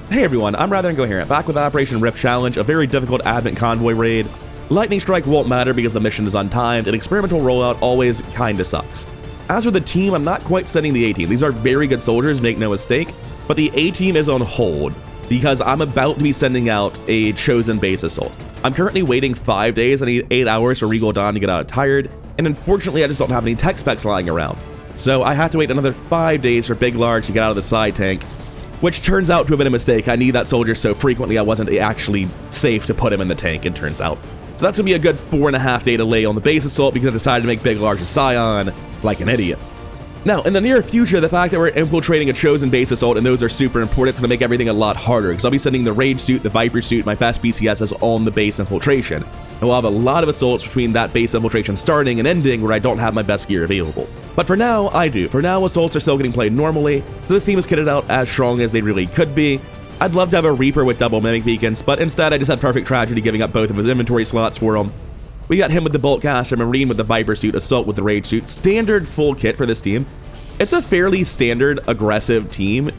Hey everyone, I'm Rather Incoherent, back with Operation Rip Challenge, a very difficult Advent Convoy raid. Lightning Strike won't matter because the mission is untimed, and experimental rollout always kinda sucks. As for the team, I'm not quite setting the A-team. These are very good soldiers, make no mistake, but the A-team is on hold because I'm about to be sending out a chosen base assault. I'm currently waiting 5 days. I need 8 hours for Regal Dawn to get out tired, and unfortunately I just don't have any tech specs lying around. So I have to wait another 5 days for Big Large to get out of the side tank, which turns out to have been a mistake. I need that soldier so frequently I wasn't actually safe to put him in the tank, it turns out. So that's gonna be a good 4.5 day delay on the base assault because I decided to make Big Large a Scion like an idiot. Now, in the near future, the fact that we're infiltrating a chosen base assault and those are super important, it's gonna make everything a lot harder because I'll be sending the Rage suit, the Viper suit, my best BCSs on the base infiltration. And we'll have a lot of assaults between that base infiltration starting and ending where I don't have my best gear available. But for now, I do. For now, assaults are still getting played normally, so this team is kitted out as strong as they really could be. I'd love to have a Reaper with double Mimic Beacons, but instead I just had Perfect Tragedy giving up both of his inventory slots for him. We got him with the Bolt Caster, Marine with the Viper suit, Assault with the Rage suit. Standard full kit for this team. It's a fairly standard aggressive team.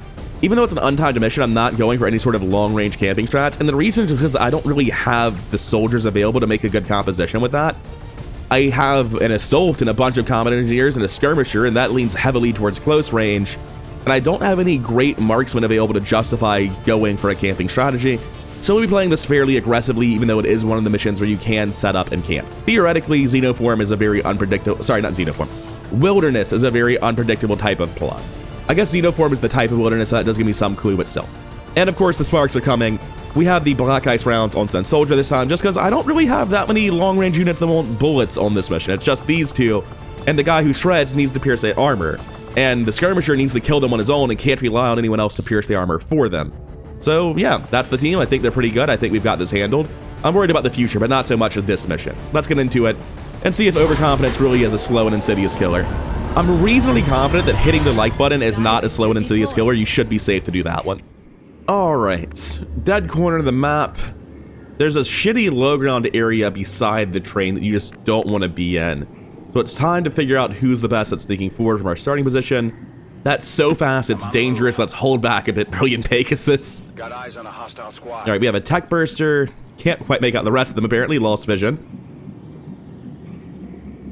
Even though it's an untimed mission, I'm not going for any sort of long-range camping strats, and the reason is because I don't really have the soldiers available to make a good composition with that. I have an Assault and a bunch of Combat Engineers and a Skirmisher, and that leans heavily towards close range, and I don't have any great marksmen available to justify going for a camping strategy, so we'll be playing this fairly aggressively, even though it is one of the missions where you can set up and camp. Theoretically, Xenoform is a very unpredictable, sorry, not Xenoform. Wilderness is a very unpredictable type of plot. I guess Xenoform is the type of wilderness, so that does give me some clue itself. And of course, the sparks are coming. We have the Black Ice rounds on Send Soldier this time, just because I don't really have that many long-range units that want bullets on this mission. It's just these two, and the guy who shreds needs to pierce their armor, and the Skirmisher needs to kill them on his own and can't rely on anyone else to pierce the armor for them. So yeah, that's the team. I think they're pretty good. I think we've got this handled. I'm worried about the future, but not so much of this mission. Let's get into it and see if overconfidence really is a slow and insidious killer. I'm reasonably confident that hitting the like button is not a slow and insidious killer. You should be safe to do that one. Alright, dead corner of the map. There's a shitty low ground area beside the train that you just don't want to be in. So it's time to figure out who's the best at sneaking forward from our starting position. That's so fast, it's dangerous. Let's hold back a bit, Brilliant Pegasus. Got eyes on a hostile squad. Alright, we have a Tech Burster. Can't quite make out the rest of them, apparently. Lost vision.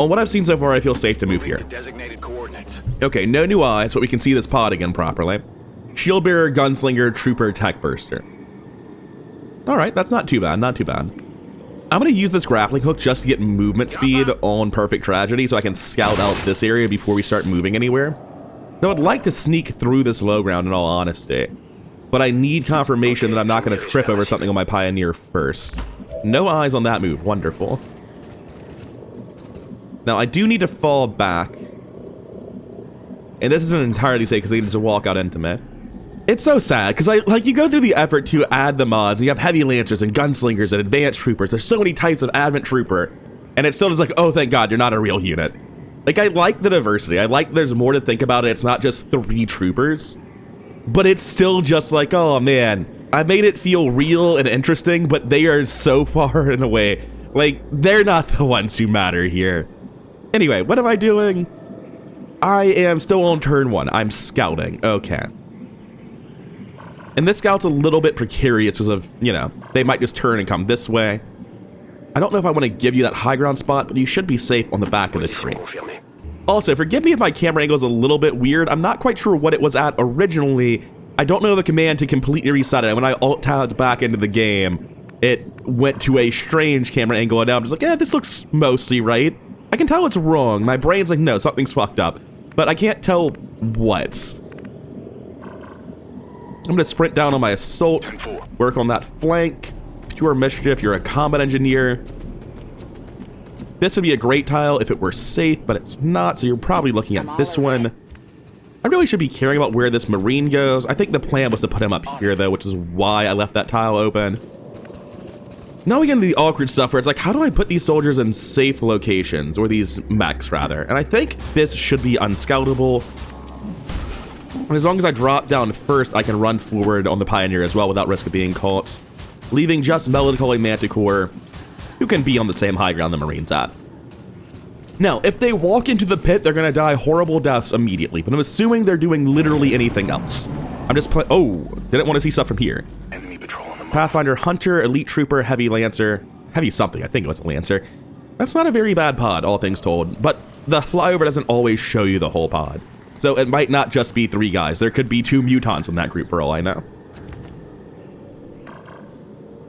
On what I've seen so far, I feel safe to move here. Designated coordinates. Okay, no new eyes, but we can see this pod again properly. Shield Bearer, Gunslinger, Trooper, Tech Burster. Alright, that's not too bad, not too bad. I'm going to use this grappling hook just to get movement speed on Perfect Tragedy so I can scout out this area before we start moving anywhere. So I'd like to sneak through this low ground in all honesty, but I need confirmation that I'm not going to trip over something on my Pioneer first. No eyes on that move, wonderful. Now, I do need to fall back. And this isn't entirely safe because they need to walk out into me. It's so sad because you go through the effort to add the mods. And you have heavy lancers and gunslingers and advanced troopers. There's so many types of Advent trooper, and it's still just like, oh, thank God, you're not a real unit. Like, I like the diversity. I like there's more to think about it. It's not just 3 troopers, but it's still just like, oh man, I made it feel real and interesting, but they are so far and away. Like, they're not the ones who matter here. Anyway, what am I doing? I am still on turn 1. I'm scouting. Okay. And this scout's a little bit precarious because of, you know, they might just turn and come this way. I don't know if I want to give you that high ground spot, but you should be safe on the back of the tree. Also, forgive me if my camera angle is a little bit weird. I'm not quite sure what it was at originally. I don't know the command to completely reset it. When I alt-tabbed back into the game, it went to a strange camera angle, and now I'm just like, yeah, this looks mostly right. I can tell it's wrong. My brain's like, no, something's fucked up. But I can't tell what. I'm going to sprint down on my Assault, work on that flank. Pure Mischief, you're a Combat Engineer. This would be a great tile if it were safe, but it's not, so you're probably looking at this one. I really should be caring about where this Marine goes. I think the plan was to put him up here, though, which is why I left that tile open. Now we get into the awkward stuff where it's like, how do I put these soldiers in safe locations, or these mechs, rather? And I think this should be unscoutable. And as long as I drop down first, I can run forward on the Pioneer as well without risk of being caught, leaving just Melancholy Manticore, who can be on the same high ground the Marine's at. Now, if they walk into the pit, they're gonna die horrible deaths immediately, but I'm assuming they're doing literally anything else. I'm just oh, didn't want to see stuff from here. Enemy patrol on the move. Pathfinder, Hunter, Elite Trooper, Heavy Lancer, Heavy something, I think it was a Lancer. That's not a very bad pod, all things told, but the flyover doesn't always show you the whole pod. So it might not just be 3 guys, there could be 2 mutants in that group for all I know.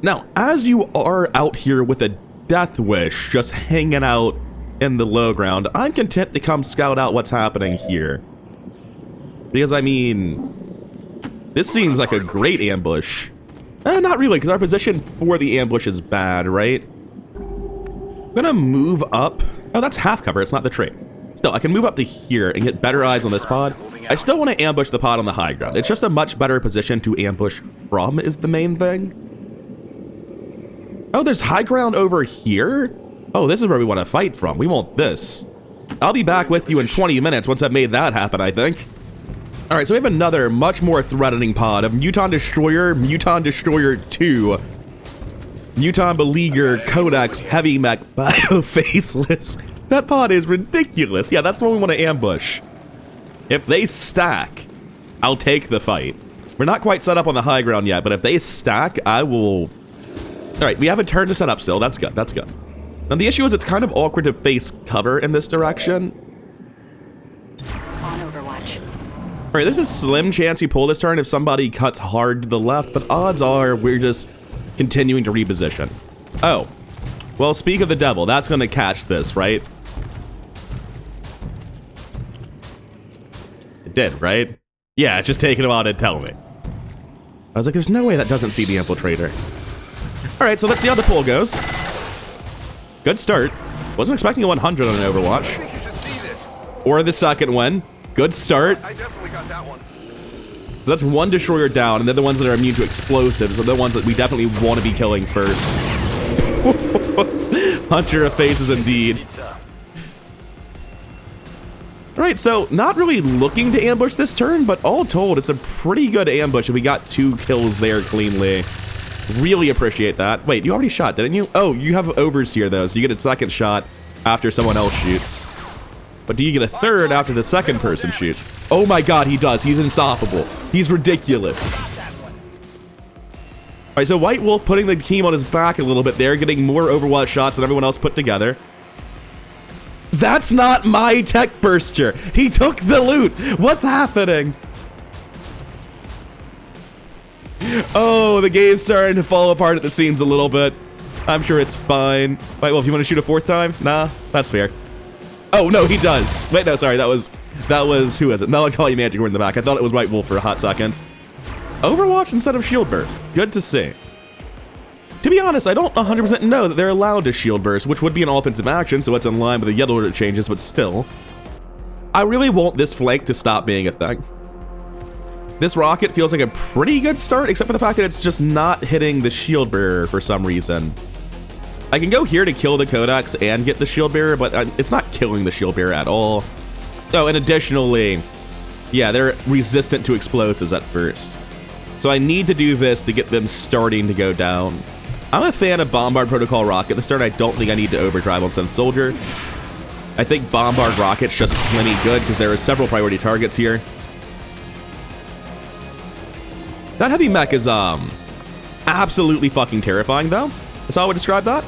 Now, as you are out here with a Death Wish, just hanging out in the low ground, I'm content to come scout out what's happening here. Because, I mean, this seems like a great ambush. Not really, because our position for the ambush is bad, right? I'm gonna move up. Oh, that's half cover, it's not the trait. Still, I can move up to here and get better eyes on this pod. I still want to ambush the pod on the high ground. It's just a much better position to ambush from is the main thing. Oh, there's high ground over here? Oh, this is where we want to fight from. We want this. I'll be back with you in 20 minutes once I've made that happen, I think. All right, so we have another much more threatening pod of Muton Destroyer 2, Muton Beleaguer, Codex, Heavy Mech, Bio Faceless. That pod is ridiculous. Yeah, that's the one we want to ambush. If they stack, I'll take the fight. We're not quite set up on the high ground yet, but if they stack, I will... All right, we have a turn to set up still. That's good, that's good. Now, the issue is it's kind of awkward to face cover in this direction. On Overwatch. All right, there's a slim chance we pull this turn if somebody cuts hard to the left, but odds are we're just continuing to reposition. Oh, well, speak of the devil, that's gonna catch this, right? It did, right? Yeah, it's just taking a while to tell me. I was like, there's no way that doesn't see the Infiltrator. All right, so let's see how the pull goes. Good start. Wasn't expecting a 100 on an Overwatch. I think you should see this. Or the second one. Good start. I definitely got that one. So that's 1 destroyer down, and they're the ones that are immune to explosives, so they're the ones that we definitely want to be killing first. Hunter of faces indeed. Alright, so not really looking to ambush this turn, but all told, it's a pretty good ambush, and we got 2 kills there cleanly. Really appreciate that. Wait, you already shot, didn't you? Oh, you have Overseer, though, so you get a second shot after someone else shoots. But do you get a third after the second person shoots? Oh my god, he does. He's unstoppable. He's ridiculous. Alright, so White Wolf putting the team on his back a little bit there, getting more Overwatch shots than everyone else put together. That's not my tech burster. He took the loot. What's happening? Oh, the game's starting to fall apart at the seams a little bit. I'm sure it's fine. White Wolf, you want to shoot a 4th time? Nah, that's fair. Oh, no, he does. Wait, no, sorry, that was, who is it? Melancholy Magic were in the back. I thought it was White Wolf for a hot second. Overwatch instead of Shield Burst. Good to see. To be honest, I don't 100% know that they're allowed to Shield Burst, which would be an offensive action, so it's in line with the yellow order changes, but still. I really want this flank to stop being a thing. This rocket feels like a pretty good start, except for the fact that it's just not hitting the Shield Bearer for some reason. I can go here to kill the Codex and get the Shield Bearer, but it's not killing the Shield Bearer at all. Oh, and additionally, yeah, they're resistant to explosives at first. So I need to do this to get them starting to go down. I'm a fan of Bombard Protocol Rocket. This turn, I don't think I need to overdrive on Synth Soldier. I think Bombard Rocket's just plenty good because there are several priority targets here. That Heavy Mech is absolutely fucking terrifying, though. That's how I would describe that.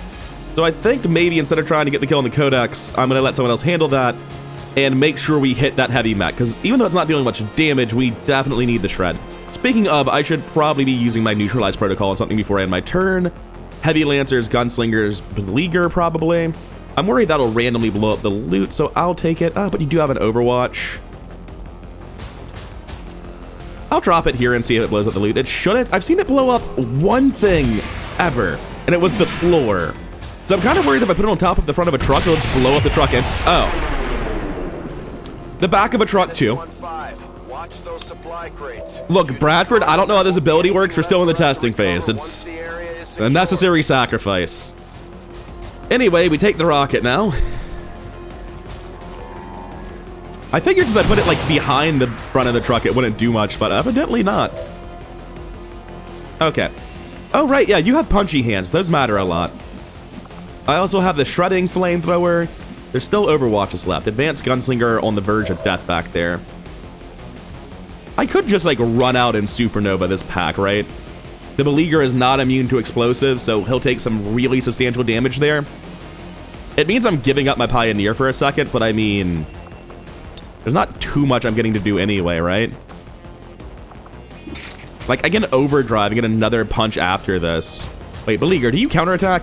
So I think maybe instead of trying to get the kill on the Codex, I'm going to let someone else handle that and make sure we hit that Heavy Mech, because even though it's not dealing much damage, we definitely need the shred. Speaking of, I should probably be using my Neutralize Protocol on something before I end my turn. Heavy Lancers, Gunslingers, Beleaguer, probably. I'm worried that'll randomly blow up the loot, so I'll take it. But you do have an Overwatch. I'll drop it here and see if it blows up the loot. It shouldn't. I've seen it blow up one thing ever, and it was the floor. So I'm kind of worried if I put it on top of the front of a truck, it'll just blow up the truck. Oh. The back of a truck, too. Watch those supply crates. Look, Bradford, I don't know how this ability works. We're still in the testing phase. It's a necessary sacrifice. Anyway, we take the rocket now. I figured since I put it like behind the front of the truck, it wouldn't do much, but evidently not. Okay. Oh, right, yeah, you have punchy hands. Those matter a lot. I also have the shredding flamethrower. There's still Overwatches left. Advanced Gunslinger on the verge of death back there. I could just, like, run out and supernova this pack, right? The Beleaguer is not immune to explosives, so he'll take some really substantial damage there. It means I'm giving up my Pioneer for a second, but I mean, there's not too much I'm getting to do anyway, right? Like, I get Overdrive and get another punch after this. Wait, Beleaguer, do you counterattack?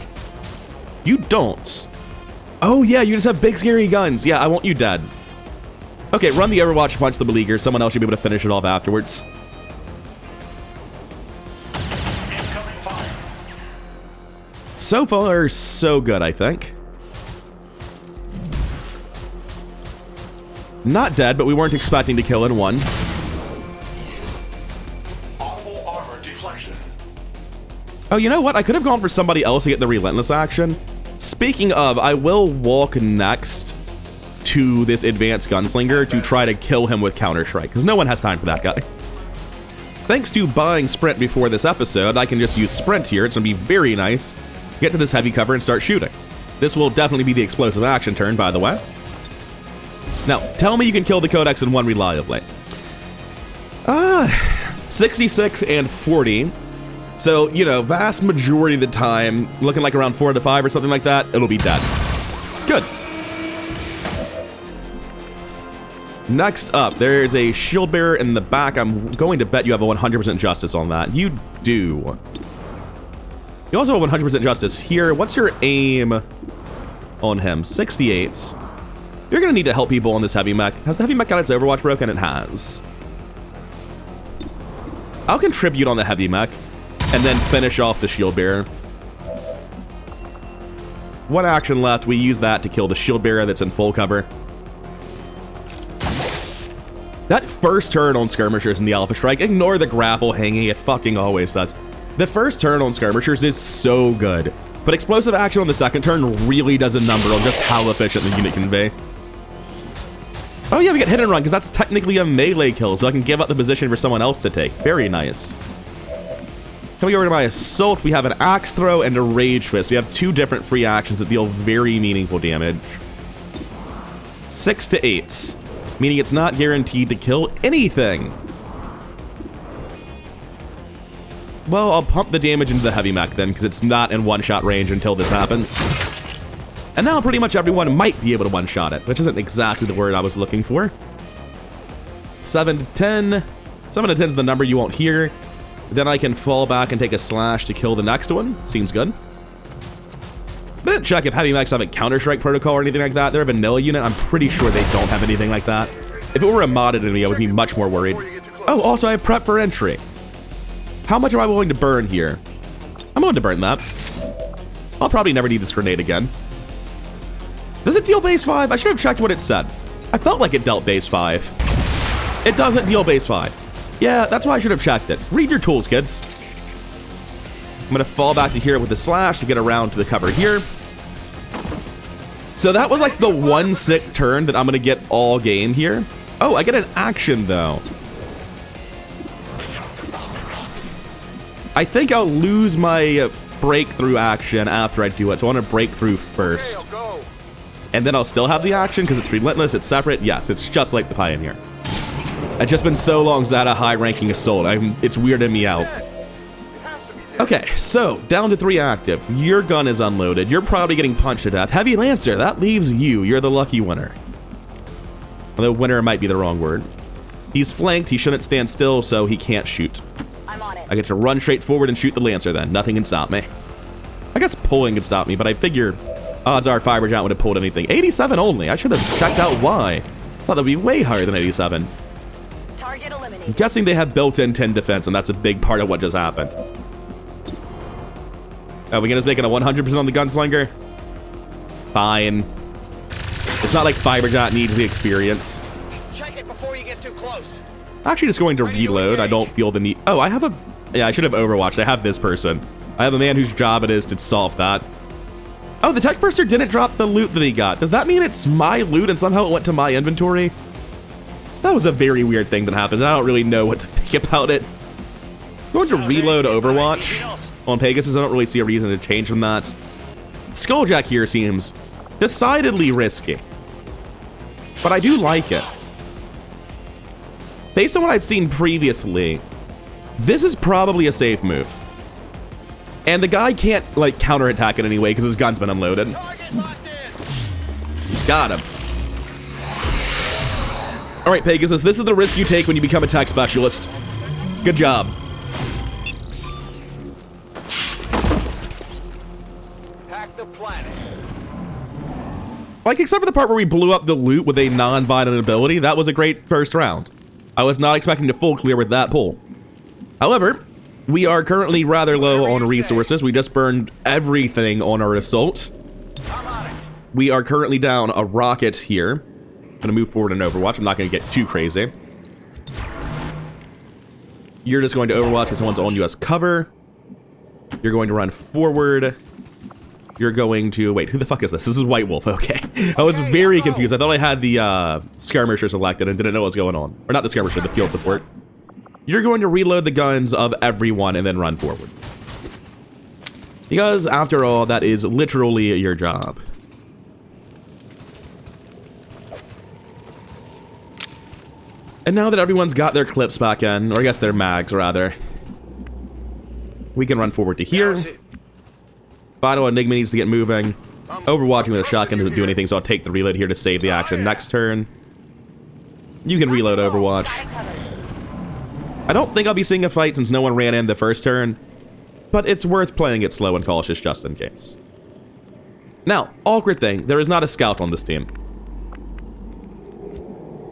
You don't. Oh, yeah, you just have big, scary guns. Yeah, I want you dead. Okay, run the Overwatch punch the Beleaguer. Someone else should be able to finish it off afterwards. So far, so good, I think. Not dead, but we weren't expecting to kill in one. Audible armor deflection. Oh, you know what? I could have gone for somebody else to get the Relentless action. Speaking of, I will walk next to this Advanced Gunslinger to try to kill him with Counter-Strike, because no one has time for that guy. Thanks to buying Sprint before this episode, I can just use Sprint here. It's going to be very nice. Get to this heavy cover and start shooting. This will definitely be the explosive action turn, by the way. Now, tell me you can kill the Codex in one reliably. 66 and 40. So, you know, vast majority of the time, looking like around 4 to 5 or something like that, it'll be dead. Good. Next up, there's a shield bearer in the back. I'm going to bet you have a 100% justice on that. You do. You also have 100% justice here. What's your aim on him? 68. You're going to need to help people on this heavy mech. Has the heavy mech got its Overwatch broken? It has. I'll contribute on the heavy mech and then finish off the shield bearer. One action left. We use that to kill the shield bearer that's in full cover. That first turn on skirmishers in the Alpha Strike, ignore the grapple hanging, it fucking always does. The first turn on skirmishers is so good, but explosive action on the second turn really does a number on just how efficient the unit can be. Oh yeah, we get hit and run, because that's technically a melee kill, so I can give up the position for someone else to take. Very nice. Coming over to my Assault, we have an Axe Throw and a Rage Fist. We have two different free actions that deal very meaningful damage. 6 to 8. Meaning it's not guaranteed to kill anything. Well, I'll pump the damage into the heavy mech then, because it's not in one-shot range until this happens. And now pretty much everyone might be able to one-shot it, which isn't exactly the word I was looking for. 7 to 10. 7 to 10 is the number you won't hear. Then I can fall back and take a slash to kill the next one. Seems good. I didn't check if heavy mechs have a Counter-Strike protocol or anything like that. They're a vanilla unit. I'm pretty sure they don't have anything like that. If it were a modded enemy, I would be much more worried. Oh, also I have prep for entry. How much am I willing to burn here? I'm willing to burn that. I'll probably never need this grenade again. Does it deal base 5? I should have checked what it said. I felt like it dealt base 5. It doesn't deal base 5. Yeah, that's why I should have checked it. Read your tools, kids. I'm going to fall back to here with the slash to get around to the cover here. So that was like the one sick turn that I'm going to get all game here. Oh, I get an action, though. I think I'll lose my breakthrough action after I do it, so I want to break through first. And then I'll still have the action because it's relentless, it's separate. Yes, it's just like the Pioneer. It's just been so long since I had a high-ranking Assault. It's weirding me out. Okay, so down to 3 active. Your gun is unloaded. You're probably getting punched to death. Heavy Lancer, that leaves you. You're the lucky winner. Although winner might be the wrong word. He's flanked. He shouldn't stand still, so he can't shoot. I'm on it. I get to run straight forward and shoot the Lancer then. Nothing can stop me. I guess pulling could stop me, but I figure odds are Fiber Giant would have pulled anything. 87 only. I should have checked out why. Thought that'd be way higher than 87. Target eliminated. I'm guessing they have built-in 10 defense, and that's a big part of what just happened. Oh, we just making a 100% on the Gunslinger? Fine. It's not like Fiber Giant needs the experience. Check it before you get too close. I'm actually just going to reload. I don't feel the need. Oh, I have a... Yeah, I should have Overwatched. I have this person. I have a man whose job it is to solve that. Oh, the Tech Burster didn't drop the loot that he got. Does that mean it's my loot and somehow it went to my inventory? That was a very weird thing that happened. I don't really know what to think about it. I'm going to reload Overwatch on Pegasus. I don't really see a reason to change from that. Skulljack here seems Decidedly risky. But I do like it. Based on what I'd seen previously, this is probably a safe move. And the guy can't, like, counterattack it anyway because his gun's been unloaded. Got him. All right, Pegasus, this is the risk you take when you become a tech specialist. Good job. Hack the planet. Like, except for the part where we blew up the loot with a non-violent ability, that was a great first round. I was not expecting to full clear with that pull. However, we are currently rather low on resources. We just burned everything on our assault. We are currently down a rocket here. I'm gonna move forward in Overwatch. I'm not gonna get too crazy. You're just going to Overwatch because someone's on you as cover. You're going to run forward. You're going to... Wait, who the fuck is this? This is White Wolf. Okay. I was very confused. I thought I had the skirmisher selected and didn't know what was going on. Or not the skirmisher, the field support. You're going to reload the guns of everyone and then run forward. Because, after all, that is literally your job. And now that everyone's got their clips back in, or I guess their mags, rather, we can run forward to here. Final Enigma needs to get moving. Overwatching with a shotgun doesn't do anything, so I'll take the reload here to save the action next turn. You can reload Overwatch. I don't think I'll be seeing a fight since no one ran in the first turn, but it's worth playing it slow and cautious just in case. Now, awkward thing, there is not a scout on this team.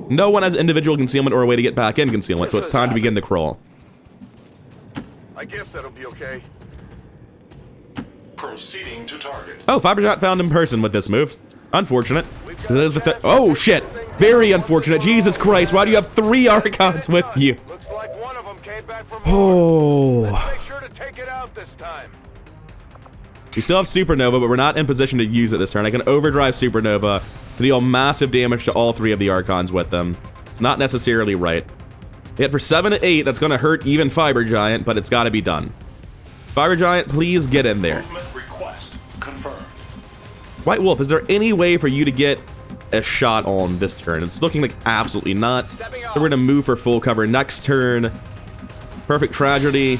No one has individual concealment or a way to get back in concealment, so it's time to begin the crawl. I guess that'll be okay. Proceeding to target. Oh, Fibershot found in person with this move. Unfortunate. It is the oh, shit. Very unfortunate. Jesus Christ, why do you have 3 Archons with you? Looks like one of them came back from Oh. Make sure to take it out this time. We still have Supernova, but we're not in position to use it this turn. I can overdrive Supernova to deal massive damage to all 3 of the Archons with them. It's not necessarily right. Yet for 7 to 8, that's going to hurt even Fiber Giant, but it's got to be done. Fiber Giant, please get in there. Movement request confirmed. White Wolf, is there any way for you to get a shot on this turn? It's looking like absolutely not. So we're going to move for full cover next turn. Perfect Tragedy.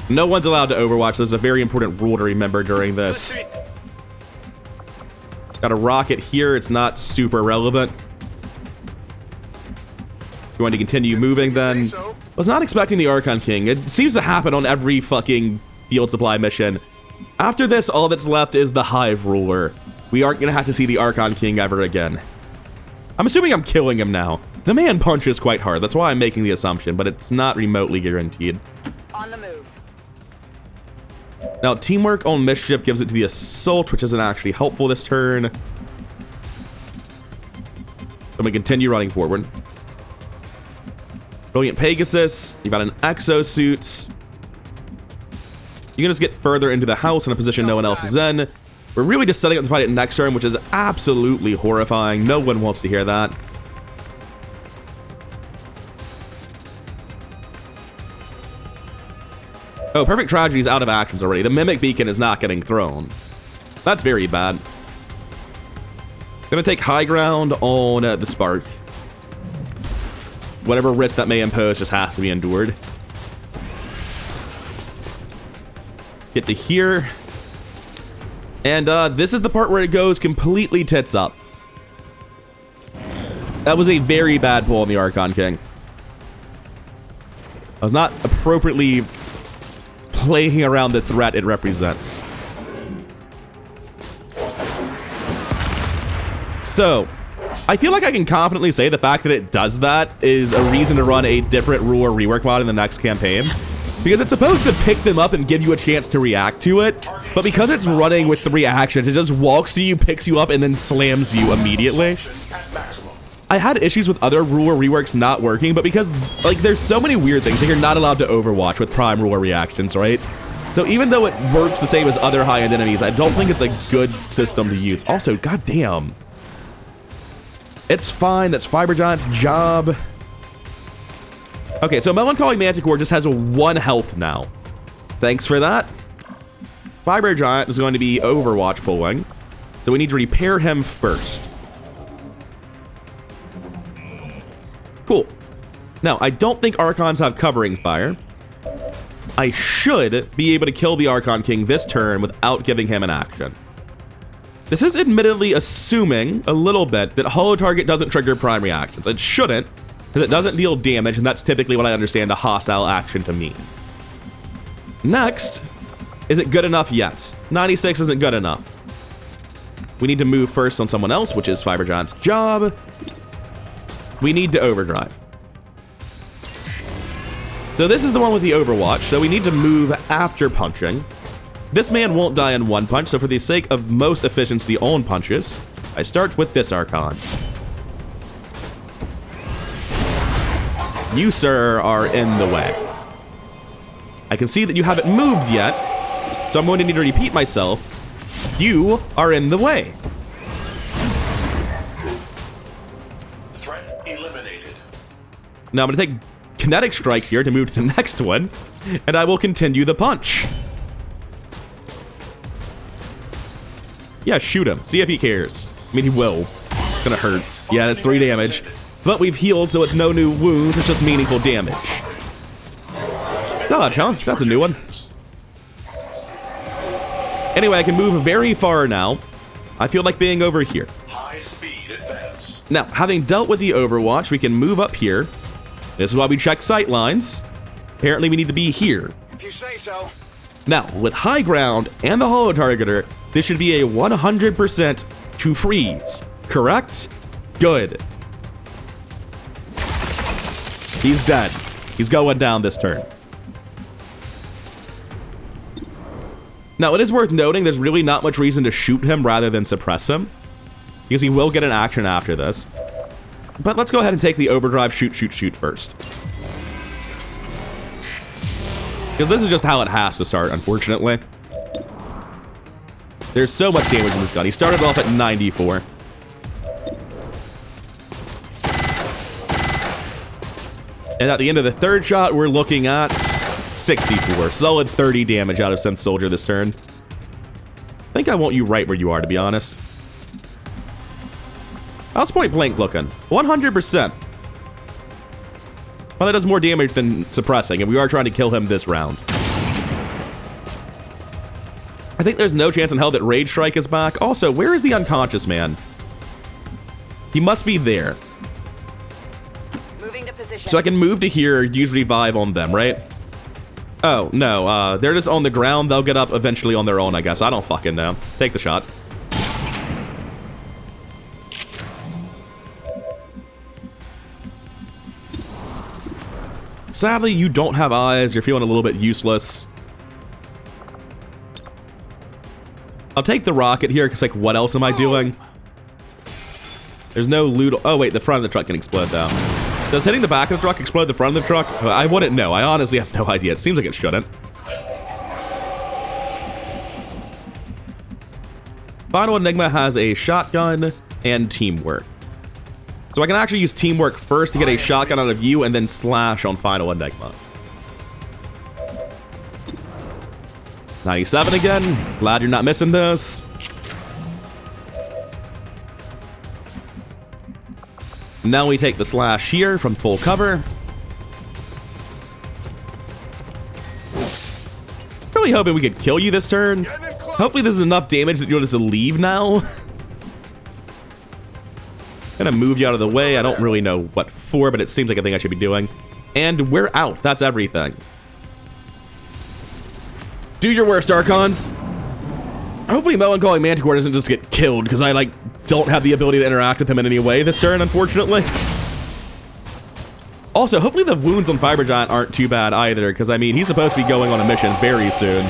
No one's allowed to Overwatch. There's a very important rule to remember during this. Got a rocket here. It's not super relevant. Going to continue moving then. Was not expecting the Archon King. It seems to happen on every fucking field supply mission. After this, all that's left is the Hive Ruler. We aren't going to have to see the Archon King ever again. I'm assuming I'm killing him now. The man punches quite hard. That's why I'm making the assumption, but it's not remotely guaranteed. On the move. Now, Teamwork on Mischief gives it to the Assault, which isn't actually helpful this turn. Then we continue running forward. Brilliant Pegasus. You've got an exosuit. You can just get further into the house in a position no one else is in. We're really just setting up to fight it next turn, which is absolutely horrifying. No one wants to hear that. Oh, Perfect Tragedy is out of actions already. The Mimic Beacon is not getting thrown. That's very bad. Gonna take high ground on the Spark. Whatever risk that may impose just has to be endured. Get to here. And this is the part where it goes completely tits up. That was a very bad pull on the Archon King. I was not appropriately playing around the threat it represents. So, I feel like I can confidently say the fact that it does that is a reason to run a different rule or rework mod in the next campaign. Because it's supposed to pick them up and give you a chance to react to it, but because it's running with 3 actions, it just walks to you, picks you up, and then slams you immediately. I had issues with other ruler reworks not working, but because, like, there's so many weird things, like you're not allowed to Overwatch with prime ruler reactions, right? So even though it works the same as other high-end enemies, I don't think it's a good system to use. Also, goddamn. It's fine, that's Fiber Giant's job. Okay, so Melancholy Manticore just has 1 health now. Thanks for that. Fiber Giant is going to be Overwatch pulling. So we need to repair him first. Cool. Now, I don't think Archons have covering fire. I should be able to kill the Archon King this turn without giving him an action. This is admittedly assuming a little bit that holo target doesn't trigger primary actions. It shouldn't, because it doesn't deal damage, and that's typically what I understand a hostile action to mean. Next, is it good enough yet? 96 isn't good enough. We need to move first on someone else, which is Fiber Giant's job. We need to overdrive. So this is the one with the Overwatch, so we need to move after punching. This man won't die in one punch, so for the sake of most efficiency on punches, I start with this Archon. You, sir, are in the way. I can see that you haven't moved yet, so I'm going to need to repeat myself. You are in the way. Threat eliminated. Now I'm going to take Kinetic Strike here to move to the next one, and I will continue the punch. Yeah, shoot him. See if he cares. I mean, he will. It's gonna hurt. Yeah, that's 3 damage. But we've healed, so it's no new wounds. It's just meaningful damage. Dodge, huh? That's a new one. Anyway, I can move very far now. I feel like being over here. High speed advance. Now, having dealt with the Overwatch, we can move up here. This is why we check sight lines. Apparently, we need to be here. If you say so. Now, with high ground and the holo targeter, this should be a 100% to freeze. Correct? Good. He's dead. He's going down this turn. Now, it is worth noting there's really not much reason to shoot him rather than suppress him, because he will get an action after this. But let's go ahead and take the overdrive shoot first. Because this is just how it has to start, unfortunately. There's so much damage in this gun. He started off at 94. And at the end of the third shot, we're looking at 64. Solid 30 damage out of Sense Soldier this turn. I think I want you right where you are, to be honest. How's point blank looking? 100%. Well, that does more damage than suppressing, and we are trying to kill him this round. I think there's no chance in hell that Rage Strike is back. Also, where is the unconscious man? He must be there. Moving to position. So I can move to here, use Revive on them, right? Oh, no, they're just on the ground. They'll get up eventually on their own, I guess. I don't fucking know. Take the shot. Sadly, you don't have eyes. You're feeling a little bit useless. I'll take the rocket here, because, like, what else am I doing? There's no loot. Oh, wait, the front of the truck can explode, though. Does hitting the back of the truck explode the front of the truck? I wouldn't know. I honestly have no idea. It seems like it shouldn't. Final Enigma has a shotgun and teamwork. So I can actually use teamwork first to get a shotgun out of you and then slash on Final Enigma. 97 again. Glad you're not missing this. Now we take the slash here from full cover. Really hoping we could kill you this turn. Hopefully this is enough damage that you'll just leave now. Gonna move you out of the way. I don't really know what for, but it seems like a thing I should be doing. And we're out. That's everything. Do your worst, Archons. Hopefully Melancholy Manticore doesn't just get killed, because I, like, don't have the ability to interact with him in any way this turn, unfortunately. Also, hopefully the wounds on Fiber Giant aren't too bad either, because, I mean, he's supposed to be going on a mission very soon.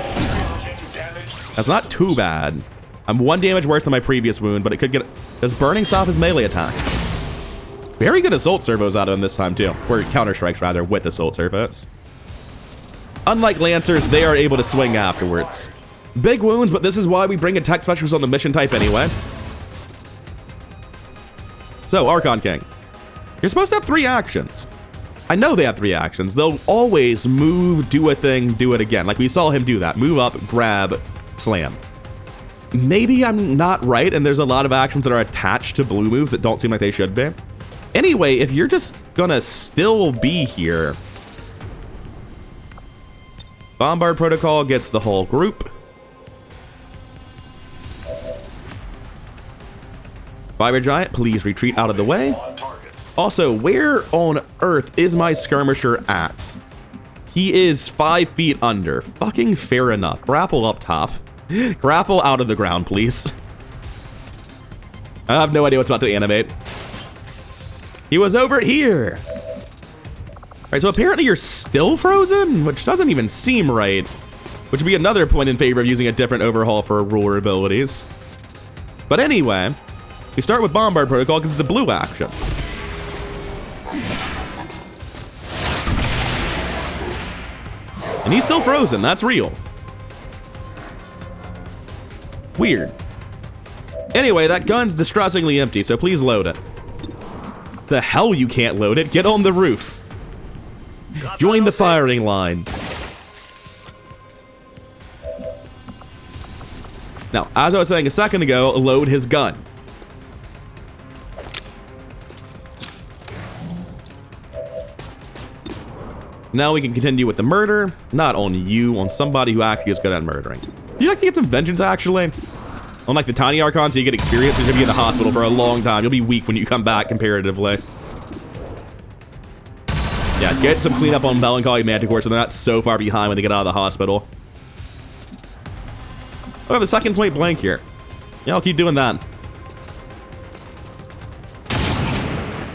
That's not too bad. I'm 1 damage worse than my previous wound, but it could get... Does burning stop his melee attack? Very good assault servos out of him this time, too. Or counter strikes, rather, with assault servos. Unlike Lancers, they are able to swing afterwards. Big wounds, but this is why we bring a tech specialist on the mission type anyway. So, Archon King. You're supposed to have 3 actions. I know they have 3 actions. They'll always move, do a thing, do it again. Like we saw him do that. Move up, grab, slam. maybe I'm not right, and there's a lot of actions that are attached to blue moves that don't seem like they should be. Anyway, if you're just gonna still be here, Bombard Protocol gets the whole group. Fiber Giant, please retreat out of the way. On target. Also, where on earth is my skirmisher at? He is 5 feet under. Fucking fair enough. Grapple up top. Grapple out of the ground, please. I have no idea what's about to animate. He was over here. All right, so apparently you're still frozen, which doesn't even seem right. Which would be another point in favor of using a different overhaul for ruler abilities. But anyway, we start with Bombard Protocol because it's a blue action. And he's still frozen, that's real. Weird. Anyway, that gun's distressingly empty, so please load it. The hell you can't load it? Get on the roof. Join the firing line. Now, as I was saying a second ago, load his gun. Now we can continue with the murder. Not on you, on somebody who actually is good at murdering. Do you like to get some vengeance, actually? Unlike the tiny Archons, you get experience, you're gonna be in the hospital for a long time. You'll be weak when you come back, comparatively. Yeah, get some cleanup on Melancholy Manticore so they're not so far behind when they get out of the hospital. Oh, I have a second point blank here. Yeah, I'll keep doing that.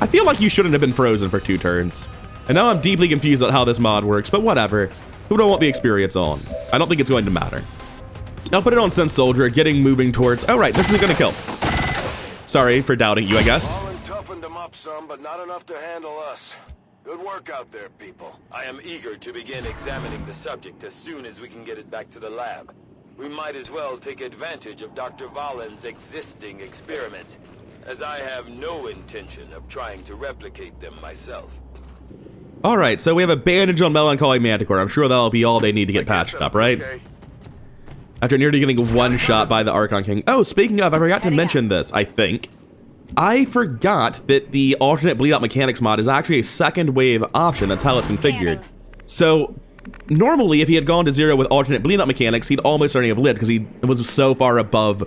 I feel like you shouldn't have been frozen for 2 turns. And now I'm deeply confused about how this mod works, but whatever. Who do I want the experience on? I don't think it's going to matter. I'll put it on Sense Soldier, getting moving towards... Oh, right, this isn't going to kill. Sorry for doubting you, I guess. Fallen toughened them up some, but not enough to handle us. Good work out there, people. I am eager to begin examining the subject as soon as we can get it back to the lab. We might as well take advantage of Dr. Valen's existing experiments, as I have no intention of trying to replicate them myself. Alright, so we have a bandage on Melancholy Manticore. I'm sure that'll be all they need to get patched up, right? Okay. After nearly getting one shot by the Archon King. Oh, speaking of, I forgot to mention this, I think. I forgot that the alternate bleed out mechanics mod is actually a second wave option. That's how it's configured. So, normally, if he had gone to 0 with alternate bleed out mechanics, he'd almost certainly have lived because he was so far above.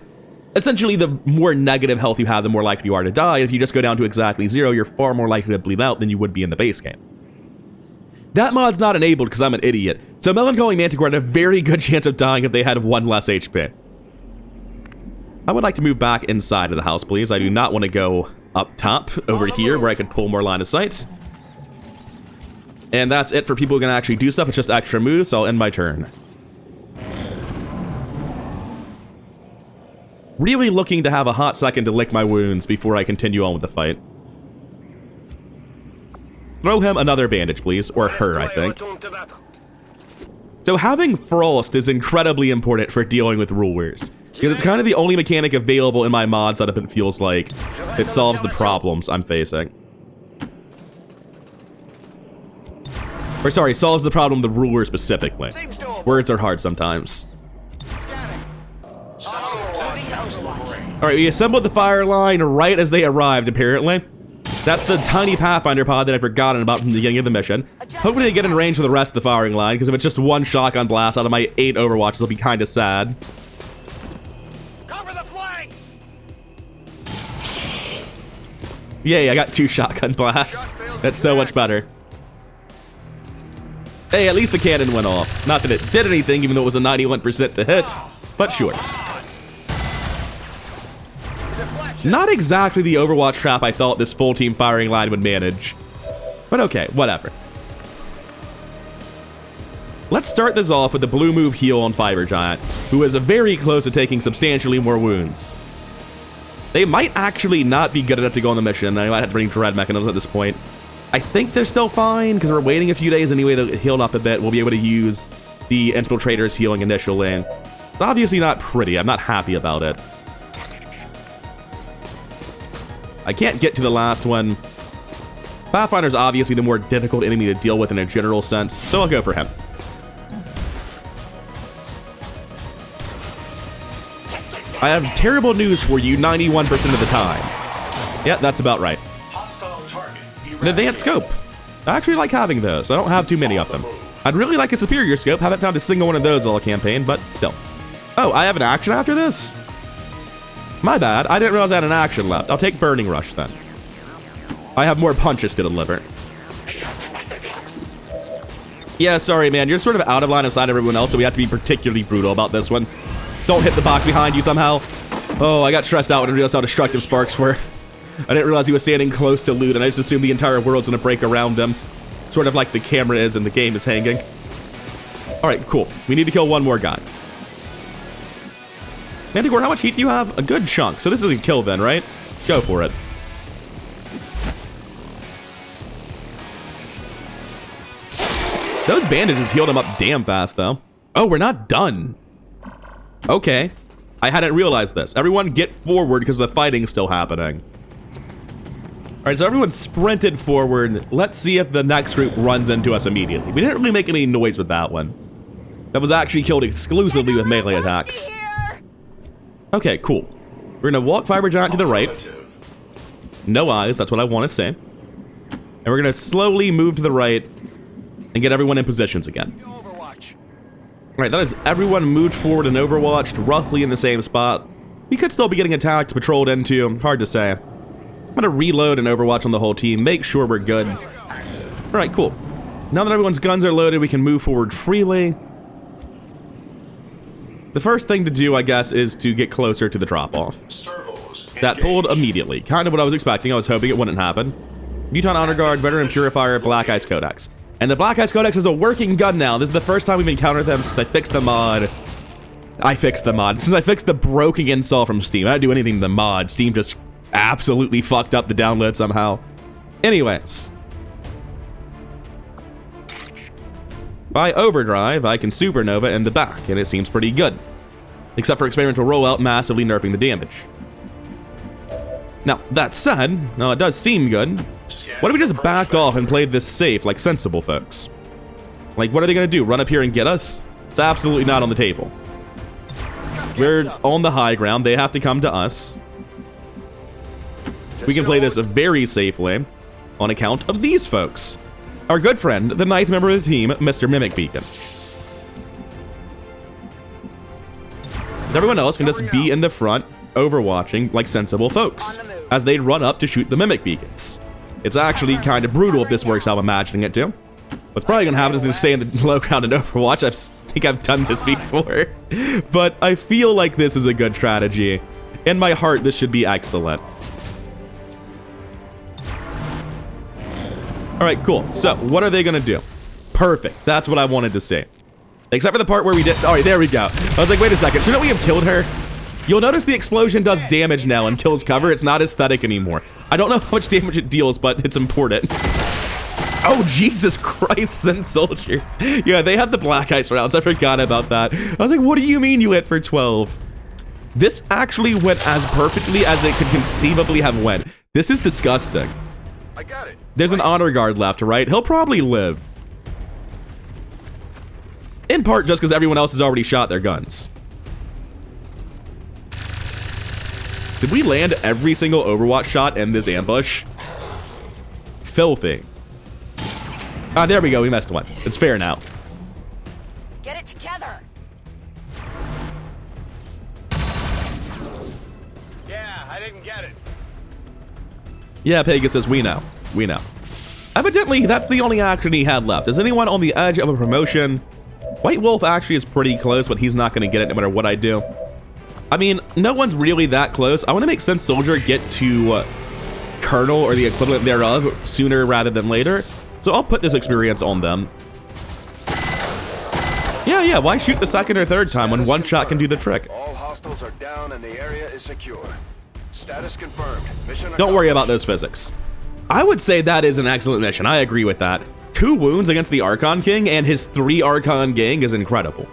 Essentially, the more negative health you have, the more likely you are to die. And if you just go down to exactly 0, you're far more likely to bleed out than you would be in the base game. That mod's not enabled because I'm an idiot. So Melancholy Manticore had a very good chance of dying if they had 1 less HP. I would like to move back inside of the house, please. I do not want to go up top over here where I could pull more line of sight. And that's it for people who can actually do stuff. It's just extra moves, so I'll end my turn. Really looking to have a hot second to lick my wounds before I continue on with the fight. Throw him another bandage, please. Or her, I think. So having Frost is incredibly important for dealing with rulers. Because it's kind of the only mechanic available in my mod setup, it feels like, that solves the problems I'm facing. Or sorry, solves the problem of the ruler specifically. Words are hard sometimes. Alright, we assembled the fire line right as they arrived, apparently. That's the tiny Pathfinder pod that I'd forgotten about from the beginning of the mission. Hopefully they get in range for the rest of the firing line, because if it's just 1 shotgun blast out of my 8 Overwatches, it'll be kind of sad. Cover the flanks! Yay, I got 2 shotgun blasts. That's so much better. Hey, at least the cannon went off. Not that it did anything, even though it was a 91% to hit, but sure. Not exactly the Overwatch trap I thought this full team firing line would manage. But okay, whatever. Let's start this off with the blue move heal on Fiber Giant, who is very close to taking substantially more wounds. They might actually not be good enough to go on the mission. I might have to bring Dread Mechanisms at this point. I think they're still fine, because we're waiting a few days anyway to heal up a bit. We'll be able to use the Infiltrator's healing initially. It's obviously not pretty. I'm not happy about it. I can't get to the last one. Pathfinder's obviously the more difficult enemy to deal with in a general sense, so I'll go for him. I have terrible news for you 91% of the time. Yeah, that's about right. Hostile target. An advanced scope. I actually like having those. I don't have too many of them. I'd really like a superior scope. Haven't found a single one of those all campaign, but still. Oh, I have an action after this? My bad. I didn't realize I had an action left. I'll take Burning Rush then. I have more punches to deliver. Yeah, sorry, man. You're sort of out of line of sight of everyone else, so we have to be particularly brutal about this one. Don't hit the box behind you somehow. Oh, I got stressed out when I realized how destructive sparks were. I didn't realize he was standing close to loot, and I just assumed the entire world's gonna break around him. Sort of like the camera is and the game is hanging. Alright, cool. We need to kill one more guy. Manticore, how much heat do you have? A good chunk. So this is a kill then, right? Go for it. Those bandages healed him up damn fast, though. Oh, we're not done. Okay. I hadn't realized this. Everyone get forward because the fighting's still happening. Alright, so everyone sprinted forward. Let's see if the next group runs into us immediately. We didn't really make any noise with that one. That was actually killed exclusively with melee attacks. Okay, cool. We're gonna walk Fiber Giant to the right. No eyes, that's what I want to say. And we're gonna slowly move to the right and get everyone in positions again. Alright, that is everyone moved forward and overwatched roughly in the same spot. We could still be getting attacked, patrolled into, hard to say. I'm gonna reload and overwatch on the whole team, make sure we're good. Alright, cool. Now that everyone's guns are loaded, we can move forward freely. The first thing to do, I guess, is to get closer to the drop-off. That pulled immediately. Kind of what I was expecting. I was hoping it wouldn't happen. Newton Honor Guard, Veteran Purifier, Black Ice Codex. And the Black Ice Codex is a working gun now. This is the first time we've encountered them since I fixed the mod. Since I fixed the broken install from Steam. I didn't do anything to the mod. Steam just absolutely fucked up the download somehow. Anyways. By overdrive, I can supernova in the back, and it seems pretty good. Except for experimental rollout massively nerfing the damage. Now, that said, it does seem good. What if we just backed off and played this safe like sensible folks? Like, what are they gonna do? Run up here and get us? It's absolutely not on the table. We're on the high ground. They have to come to us. We can play this very safely on account of these folks. Our good friend, the 9th member of the team, Mr. Mimic Beacon. Everyone else can just be in the front, overwatching like sensible folks, as they run up to shoot the Mimic Beacons. It's actually kind of brutal if this works how I'm imagining it to. What's probably gonna happen is to stay in the low ground and overwatch. I think I've done this before. But I feel like this is a good strategy. In my heart, this should be excellent. Alright, cool. So, what are they gonna do? Perfect. That's what I wanted to see. Except for the part where we did... Alright, there we go. I was like, wait a second. Shouldn't we have killed her? You'll notice the explosion does damage now and kills cover. It's not aesthetic anymore. I don't know how much damage it deals, but it's important. Oh, Jesus Christ, Sin Soldiers. Yeah, they have the Black Ice rounds. I forgot about that. I was like, what do you mean you hit for 12? This actually went as perfectly as it could conceivably have went. This is disgusting. I got it. There's an honor guard left, right? He'll probably live. In part just because everyone else has already shot their guns. Did we land every single Overwatch shot in this ambush? Filthy. Ah, there we go. We missed one. It's fair now. Get it together. Yeah, I didn't get it. Yeah, Pegasus, we know. We know. Evidently, that's the only action he had left. Is anyone on the edge of a promotion? White Wolf actually is pretty close, but he's not going to get it no matter what I do. I mean, no one's really that close. I want to make Sense Soldier get to Colonel or the equivalent thereof sooner rather than later. So I'll put this experience on them. Yeah, why shoot the second or third time when one shot can do the trick? All hostiles are down and the area is secure. Status confirmed. Mission Don't worry about those physics. I would say that is an excellent mission. I agree with that. 2 wounds against the Archon King and his 3 Archon gang is incredible.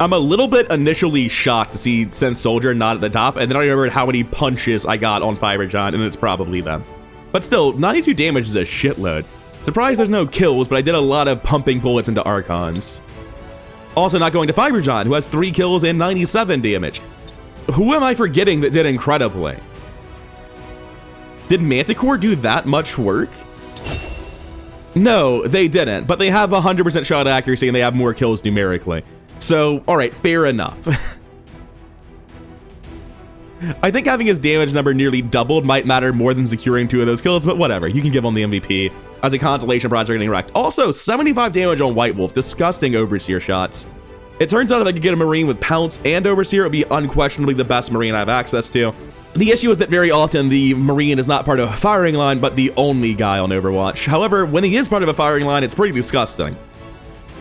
I'm a little bit initially shocked to see Sense Soldier not at the top, and then I remembered how many punches I got on Fiber Giant, and it's probably them. But still, 92 damage is a shitload. Surprised there's no kills, but I did a lot of pumping bullets into Archons. Also not going to Fiber Giant, who has 3 kills and 97 damage. Who am I forgetting that did incredibly? Did Manticore do that much work? No, they didn't, but they have 100% shot accuracy and they have more kills numerically. So, alright, fair enough. I think having his damage number nearly doubled might matter more than securing 2 of those kills, but whatever. You can give him the MVP as a consolation project getting wrecked. Also, 75 damage on White Wolf. Disgusting Overseer shots. It turns out if I could get a Marine with Pounce and Overseer, it would be unquestionably the best Marine I have access to. The issue is that very often the Marine is not part of a firing line, but the only guy on Overwatch. However, when he is part of a firing line, it's pretty disgusting.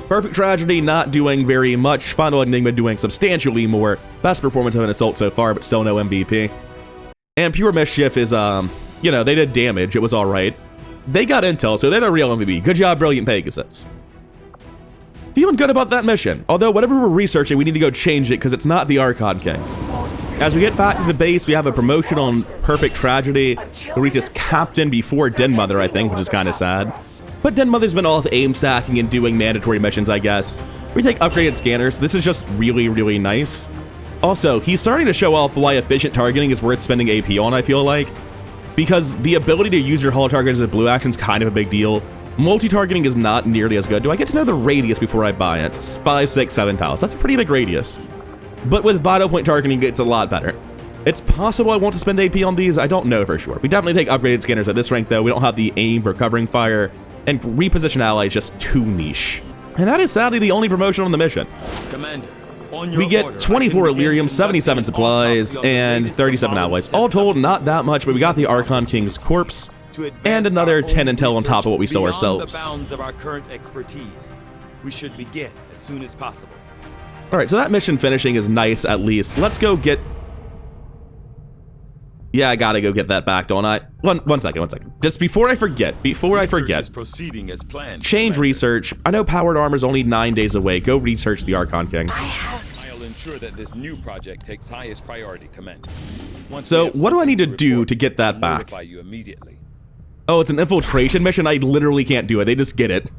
Perfect Tragedy not doing very much. Final Enigma doing substantially more. Best performance of an Assault so far, but still no MVP. And Pure Mischief is, you know, they did damage. It was alright. They got intel, so they're the real MVP. Good job, Brilliant Pegasus. Feeling good about that mission. Although, whatever we're researching, we need to go change it because it's not the Archon King. As we get back to the base, we have a promotion on Perfect Tragedy. Who reaches Captain before Den Mother, I think, which is kind of sad. But Den Mother's been off aim stacking and doing mandatory missions, I guess. We take upgraded scanners. This is just really, really nice. Also, he's starting to show off why efficient targeting is worth spending AP on, I feel like. Because the ability to use your hull target as a blue action is kind of a big deal. Multi-targeting is not nearly as good. Do I get to know the radius before I buy it? It's 5, 6, 7 tiles. That's a pretty big radius. But with Vital Point targeting, it's a lot better. It's possible I want to spend AP on these. I don't know for sure. We definitely take upgraded scanners at this rank, though. We don't have the aim for covering fire. And reposition ally is just too niche. And that is sadly the only promotion on the mission. Commander, on your we get order, 24 Illyrium, 77 supplies, and 37 alloys. All told, not that much, but we got the Archon King's corpse, and another 10 intel on top of what we saw ourselves. The bounds of our current expertise. We should begin as soon as possible. Alright, so that mission finishing is nice, at least. Let's go get... Yeah, I gotta go get that back, don't I? One second. Just before I forget, Proceeding as planned, change Commander. research. I know powered armor's only 9 days away. Go research the Archon King. I'll ensure that this new project takes highest priority, Commander. So, what do I need to do to get that back? Notify you immediately. Oh, it's an infiltration mission? I literally can't do it. They just get it.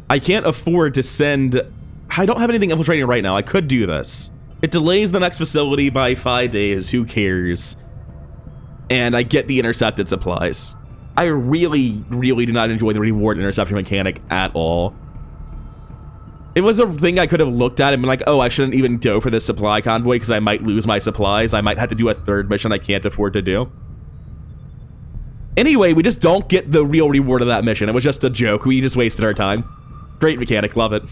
I can't afford to send... I don't have anything infiltrating right now. I could do this. It delays the next facility by 5 days. Who cares? And I get the intercepted supplies. I really, really do not enjoy the reward interception mechanic at all. It was a thing I could have looked at and been like, oh, I shouldn't even go for this supply convoy because I might lose my supplies. I might have to do a third mission I can't afford to do. Anyway, we just don't get the real reward of that mission. It was just a joke. We just wasted our time. Great mechanic. Love it.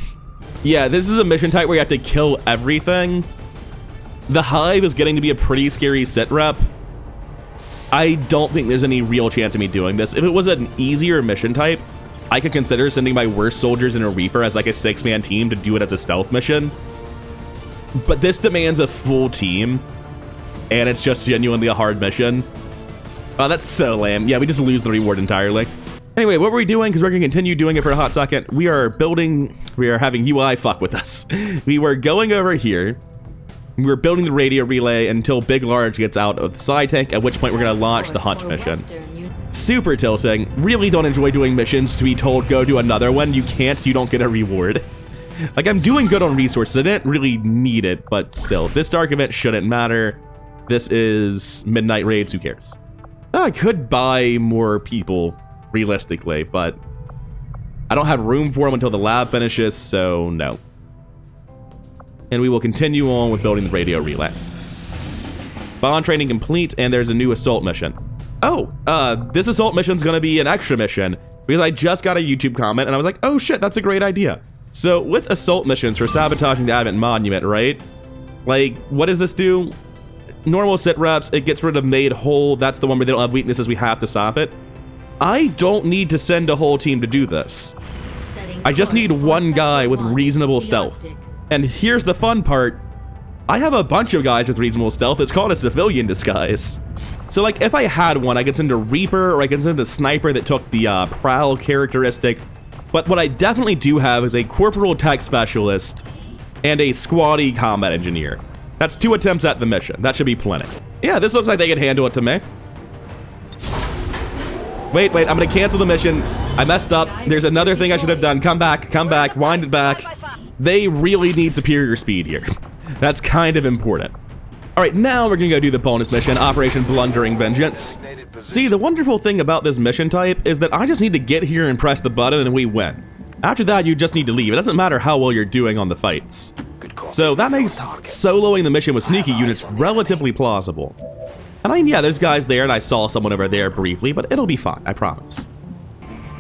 Yeah, this is a mission type where you have to kill everything. The Hive is getting to be a pretty scary sit rep. I don't think there's any real chance of me doing this. If it was an easier mission type, I could consider sending my worst soldiers in a Reaper as like a 6-man team to do it as a stealth mission. But this demands a full team, and it's just genuinely a hard mission. Oh, that's so lame. Yeah, we just lose the reward entirely. Anyway, what were we doing? Because we're going to continue doing it for a hot second. We are having UI fuck with us. We were going over here. We were building the radio relay until Big Large gets out of the side tank, at which point we're going to launch the hunt mission. Super tilting. Really don't enjoy doing missions to be told go do another one. You can't, you don't get a reward. Like, I'm doing good on resources. I didn't really need it, but still. This dark event shouldn't matter. This is Midnight Raids, who cares? I could buy more people, realistically, but I don't have room for them until the lab finishes, so no. And we will continue on with building the radio relay. Bond training complete, and there's a new assault mission. Oh, this assault mission's gonna be an extra mission, because I just got a YouTube comment, and I was like, oh shit, that's a great idea. So, with assault missions for sabotaging the Advent Monument, right? Like, what does this do? Normal sit reps, it gets rid of made whole. That's the one where they don't have weaknesses, we have to stop it. I don't need to send a whole team to do this. I just need one guy with reasonable stealth. And here's the fun part. I have a bunch of guys with reasonable stealth. It's called a civilian disguise. So like, if I had one, I could send a Reaper, or I could send a Sniper that took the Prowl characteristic. But what I definitely do have is a Corporal Tech Specialist and a Squatty Combat Engineer. That's 2 attempts at the mission. That should be plenty. Yeah, this looks like they can handle it to me. Wait, I'm gonna cancel the mission. I messed up. There's another thing I should have done. Come back, wind it back. They really need superior speed here. That's kind of important. Alright, now we're gonna go do the bonus mission, Operation Blundering Vengeance. See, the wonderful thing about this mission type is that I just need to get here and press the button and we win. After that, you just need to leave. It doesn't matter how well you're doing on the fights. So that makes soloing the mission with sneaky units relatively plausible. And I mean, yeah, there's guys there, and I saw someone over there briefly, but it'll be fine, I promise.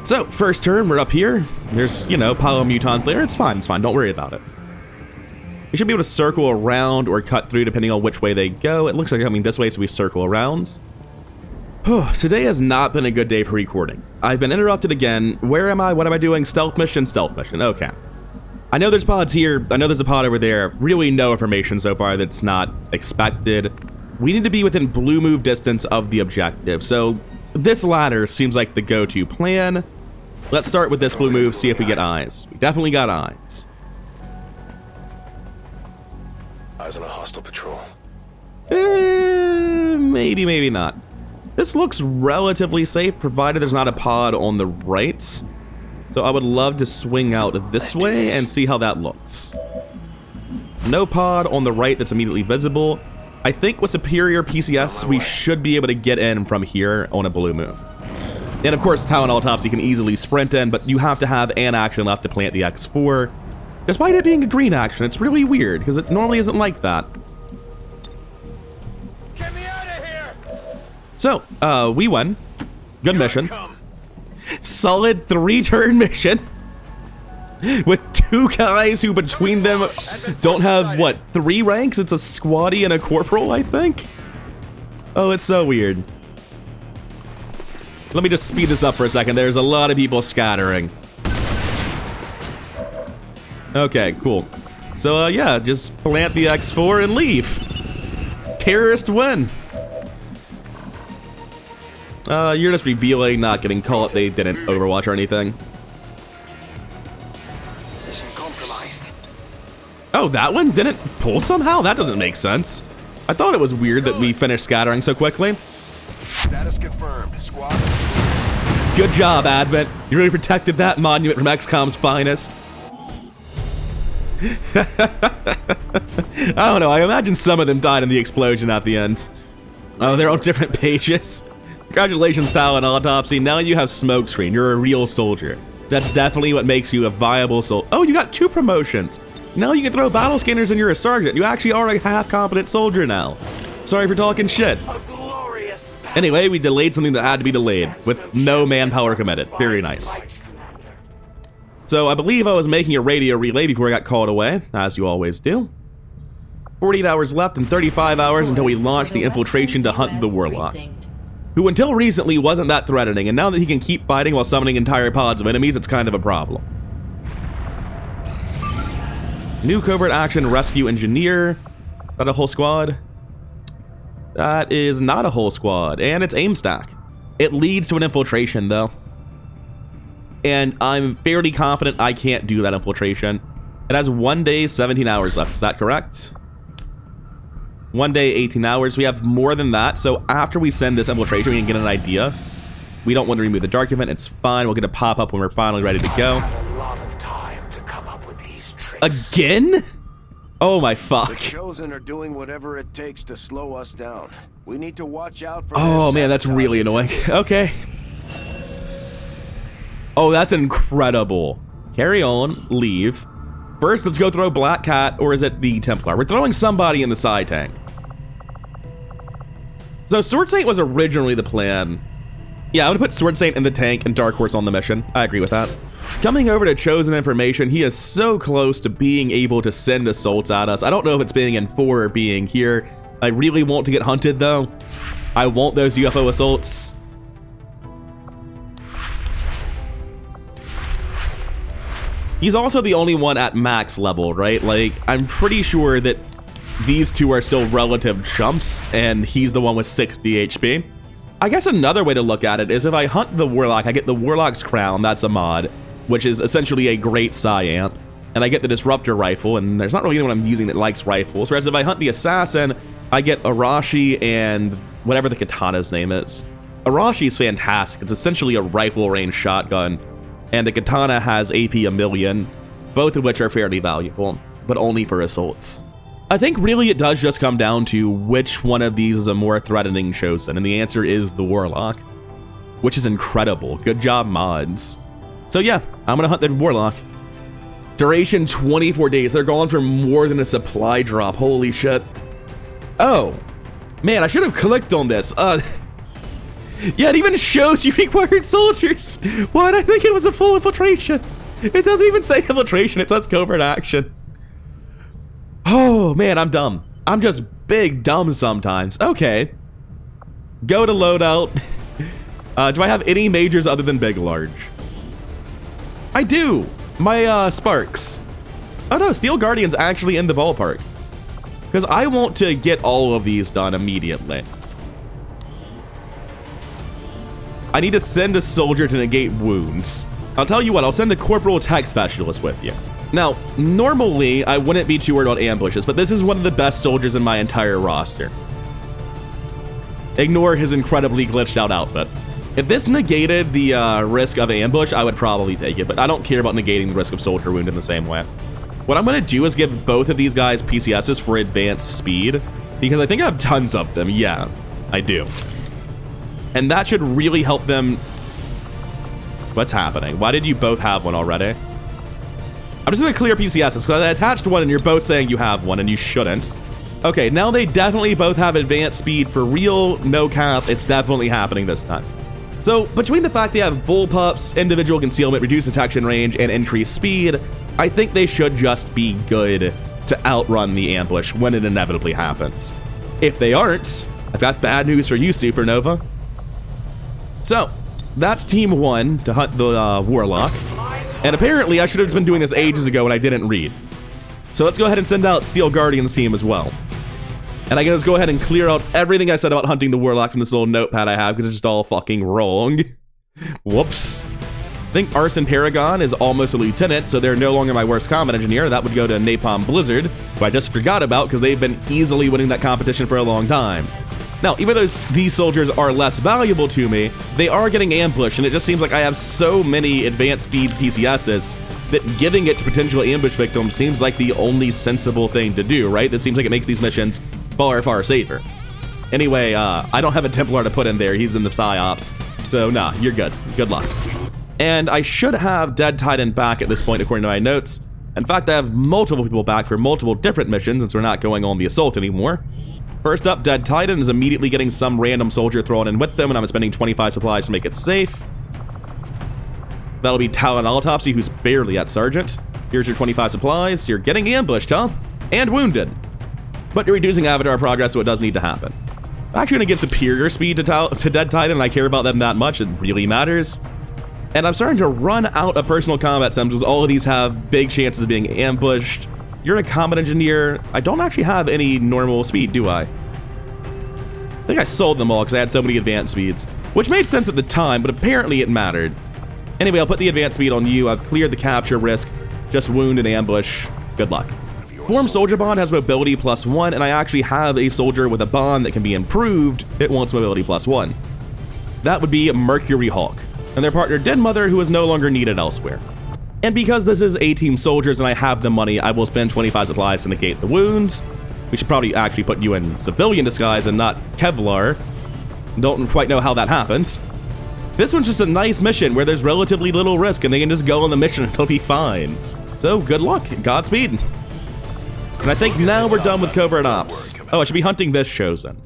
So, first turn, we're up here. There's, you know, pile of mutons there. It's fine, don't worry about it. We should be able to circle around or cut through depending on which way they go. It looks like they're coming this way, so we circle around. Today has not been a good day for recording. I've been interrupted again. Where am I? What am I doing? Stealth mission, okay. I know there's pods here. I know there's a pod over there. Really no information so far that's not expected. We need to be within blue move distance of the objective. So this ladder seems like the go-to plan. Let's start with this blue move, see if we get eyes. We definitely got eyes. Eyes on a hostile patrol. Maybe, maybe not. This looks relatively safe, provided there's not a pod on the right. So I would love to swing out this way and see how that looks. No pod on the right that's immediately visible. I think with superior PCS, we should be able to get in from here on a blue move. And of course, Talon Autopsy can easily sprint in, but you have to have an action left to plant the X4. Despite it being a green action, it's really weird, because it normally isn't like that. Get me out of here! So, we won. Good mission. Solid 3-turn mission. With 2 guys who between them don't have, what, 3 ranks? It's a squatty and a corporal, I think? Oh, it's so weird. Let me just speed this up for a second. There's a lot of people scattering. Okay, cool. So, yeah, just plant the X4 and leave. Terrorist win. You're just revealing, not getting caught. They didn't overwatch or anything. Oh, that one didn't pull somehow? That doesn't make sense. I thought it was weird that we finished scattering so quickly. Status confirmed. Squad. Good job, Advent. You really protected that monument from XCOM's finest. I don't know, I imagine some of them died in the explosion at the end. Oh, they're on different pages. Congratulations, Talon Autopsy. Now you have Smokescreen. You're a real soldier. That's definitely what makes you a viable soldier. Oh, you got 2 promotions. Now you can throw battle scanners and you're a sergeant. You actually are a half-competent soldier now. Sorry for talking shit. Anyway, we delayed something that had to be delayed, with no manpower committed. Very nice. So I believe I was making a radio relay before I got called away, as you always do. 48 hours left and 35 hours until we launch the infiltration to hunt the Warlock, who until recently wasn't that threatening, and now that he can keep fighting while summoning entire pods of enemies, it's kind of a problem. New covert action, rescue engineer. Is that a whole squad? That is not a whole squad, and it's aim stack. It leads to an infiltration, though. And I'm fairly confident I can't do that infiltration. It has 1 day, 17 hours left. Is that correct? 1 day, 18 hours. We have more than that, so after we send this infiltration, we can get an idea. We don't want to remove the dark event. It's fine. We'll get a pop-up when we're finally ready to go. Again? Oh my fuck. The Chosen are doing whatever it takes to slow us down. We need to watch out for. Oh man, that's really annoying. Okay. Oh, that's incredible. Carry on, leave. First, let's go throw Black Cat, or is it the Templar? We're throwing somebody in the side tank. So Sword Saint was originally the plan. Yeah, I'm gonna put Sword Saint in the tank and Dark Horse on the mission. I agree with that. Coming over to Chosen Information, he is so close to being able to send assaults at us. I don't know if it's being in 4 or being here. I really want to get hunted, though. I want those UFO assaults. He's also the only one at max level, right? Like, I'm pretty sure that these 2 are still relative chumps, and he's the one with 60 HP. I guess another way to look at it is if I hunt the Warlock, I get the Warlock's Crown, that's a mod, which is essentially a great Science, and I get the Disruptor Rifle, and there's not really anyone I'm using that likes rifles, whereas if I hunt the Assassin, I get Arashi and whatever the katana's name is. Arashi is fantastic. It's essentially a rifle range shotgun, and the katana has AP 1,000,000, both of which are fairly valuable, but only for assaults. I think really it does just come down to which one of these is a more threatening chosen, and the answer is the Warlock, which is incredible. Good job, mods. So yeah, I'm gonna hunt the Warlock. Duration 24 days. They're gone for more than a supply drop. Holy shit. Oh, man, I should have clicked on this. Yeah, it even shows you required soldiers. Why'd I think it was a full infiltration? It doesn't even say infiltration, it says covert action. Oh, man, I'm dumb. I'm just big dumb sometimes. Okay. Go to loadout. Do I have any majors other than big large? I do. My Sparks. Oh no, Steel Guardian's actually in the ballpark. Because I want to get all of these done immediately. I need to send a soldier to negate wounds. I'll tell you what, I'll send a Corporal Tech Specialist with you. Now, normally, I wouldn't be too worried about ambushes, but this is one of the best soldiers in my entire roster. Ignore his incredibly glitched out outfit. If this negated the risk of ambush, I would probably take it, but I don't care about negating the risk of soldier wound in the same way. What I'm going to do is give both of these guys PCSs for advanced speed, because I think I have tons of them. Yeah, I do. And that should really help them. What's happening? Why did you both have one already? I'm just going to clear PCSs, because I attached one and you're both saying you have one and you shouldn't. Okay, now they definitely both have advanced speed for real, no cap. It's definitely happening this time. So, between the fact they have bullpups, individual concealment, reduced detection range, and increased speed, I think they should just be good to outrun the ambush when it inevitably happens. If they aren't, I've got bad news for you, Supernova. So, that's Team 1 to hunt the Warlock. And apparently, I should have just been doing this ages ago and I didn't read. So let's go ahead and send out Steel Guardian's team as well. And I can just go ahead and clear out everything I said about hunting the Warlock from this little notepad I have, because it's just all fucking wrong. Whoops. I think Arson Paragon is almost a lieutenant, so they're no longer my worst combat engineer. That would go to Napalm Blizzard, who I just forgot about because they've been easily winning that competition for a long time. Now, even though these soldiers are less valuable to me, they are getting ambushed, and it just seems like I have so many advanced speed PCSs that giving it to potential ambush victims seems like the only sensible thing to do, right? This seems like it makes these missions far, far safer. Anyway, I don't have a Templar to put in there. He's in the PsyOps. So, nah, you're good. Good luck. And I should have Dead Titan back at this point, according to my notes. In fact, I have multiple people back for multiple different missions, since we're not going on the assault anymore. First up, Dead Titan is immediately getting some random soldier thrown in with them, and I'm spending 25 supplies to make it safe. That'll be Talon Autopsy, who's barely at Sergeant. Here's your 25 supplies. You're getting ambushed, huh? And wounded. But you're reducing Avatar progress, so it does need to happen. I'm actually going to give superior speed to Dead Titan, and I care about them that much. It really matters. And I'm starting to run out of personal combat sims, because all of these have big chances of being ambushed. You're a combat engineer. I don't actually have any normal speed, do I? I think I sold them all because I had so many advanced speeds, which made sense at the time, but apparently it mattered. Anyway, I'll put the advanced speed on you. I've cleared the capture risk. Just wound and ambush. Good luck. Form Soldier Bond has mobility +1, and I actually have a soldier with a bond that can be improved. It wants mobility +1. That would be Mercury Hawk, and their partner Dead Mother, who is no longer needed elsewhere. And because this is A-Team soldiers and I have the money, I will spend 25 supplies to negate the wounds. We should probably actually put you in civilian disguise and not Kevlar. Don't quite know how that happens. This one's just a nice mission where there's relatively little risk and they can just go on the mission and it'll be fine. So good luck, Godspeed. And I think now we're done with Covert Ops. Oh, I should be hunting this chosen.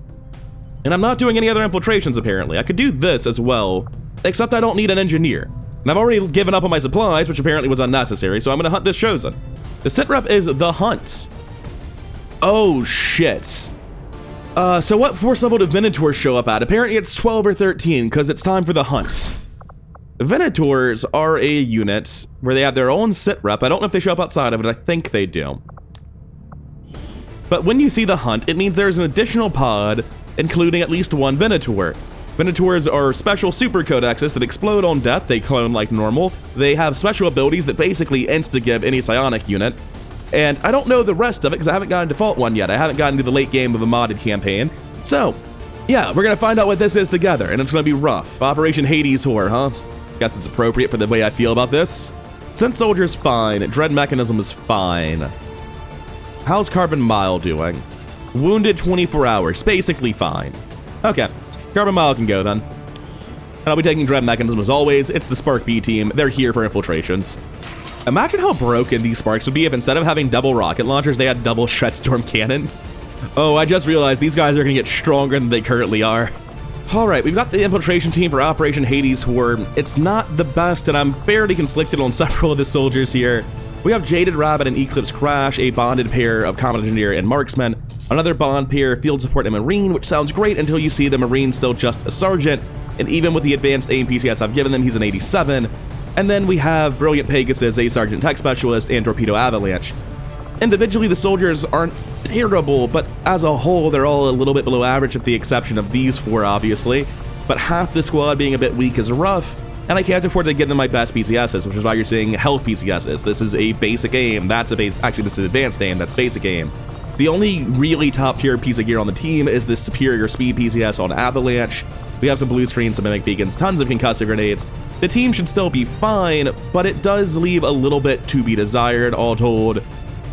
And I'm not doing any other infiltrations apparently. I could do this as well, except I don't need an engineer. And I've already given up on my supplies, which apparently was unnecessary, so I'm gonna hunt this chosen. The sitrep is the hunt. Oh shit. So what force level do Venators show up at? Apparently it's 12 or 13, because it's time for the hunt. Venators are a unit where they have their own sitrep. I don't know if they show up outside of it, I think they do. But when you see the hunt, it means there's an additional pod, including at least one Venator. Venators are special super codexes that explode on death. They clone like normal. They have special abilities that basically insta-give any psionic unit. And I don't know the rest of it because I haven't gotten a default one yet. I haven't gotten to the late game of a modded campaign. So, yeah, we're going to find out what this is together, and it's going to be rough. Operation Hades Whore, huh? Guess it's appropriate for the way I feel about this. Scent Soldier's fine. Dread Mechanism is fine. How's Carbon Mile doing? Wounded 24 hours, basically fine. Okay, Carbon Mile can go then. And I'll be taking Dread Mechanism as always. It's the Spark B team. They're here for infiltrations. Imagine how broken these Sparks would be if instead of having double rocket launchers, they had double Shredstorm cannons. Oh, I just realized these guys are going to get stronger than they currently are. Alright, we've got the infiltration team for Operation Hades Horde. It's not the best, and I'm fairly conflicted on several of the soldiers here. We have Jaded Rabbit and Eclipse Crash, a bonded pair of Combat Engineer and Marksman. Another bond pair, Field Support and Marine, which sounds great until you see the Marine still just a Sergeant. And even with the advanced aim PCS I've given them, he's an 87. And then we have Brilliant Pegasus, a Sergeant Tech Specialist, and Torpedo Avalanche. Individually, the soldiers aren't terrible, but as a whole, they're all a little bit below average with the exception of these four, obviously. But half the squad being a bit weak is rough, and I can't afford to give them my best PCSs, which is why you're seeing health PCSs. This is a basic aim, that's a base. Actually, this is advanced aim, that's basic aim. The only really top tier piece of gear on the team is the superior speed PCS on Avalanche. We have some blue screens, some mimic beacons, tons of concussive grenades. The team should still be fine, but it does leave a little bit to be desired, all told.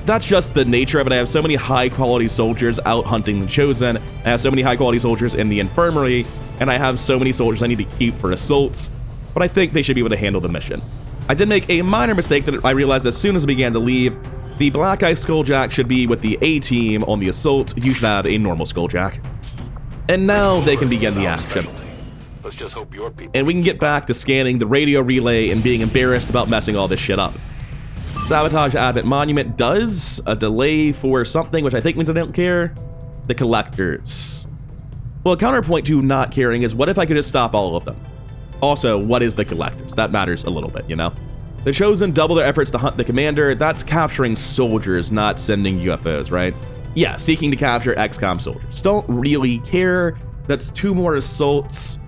That's just the nature of it. I have so many high-quality soldiers out hunting the Chosen. I have so many high-quality soldiers in the infirmary, and I have so many soldiers I need to keep for assaults, but I think they should be able to handle the mission. I did make a minor mistake that I realized as soon as I began to leave. The Black Eye Skulljack should be with the A team on the assault. You should have a normal Skulljack. And now they can begin the action. Let's just hope your people... And we can get back to scanning the radio relay and being embarrassed about messing all this shit up. Sabotage Advent Monument does a delay for something, which I think means I don't care. The Collectors. Well, a counterpoint to not caring is what if I could just stop all of them? Also, what is the Collectors? That matters a little bit, you know? The Chosen double their efforts to hunt the Commander. That's capturing soldiers, not sending UFOs, right? Yeah, seeking to capture XCOM soldiers. Don't really care. That's 2 more assaults.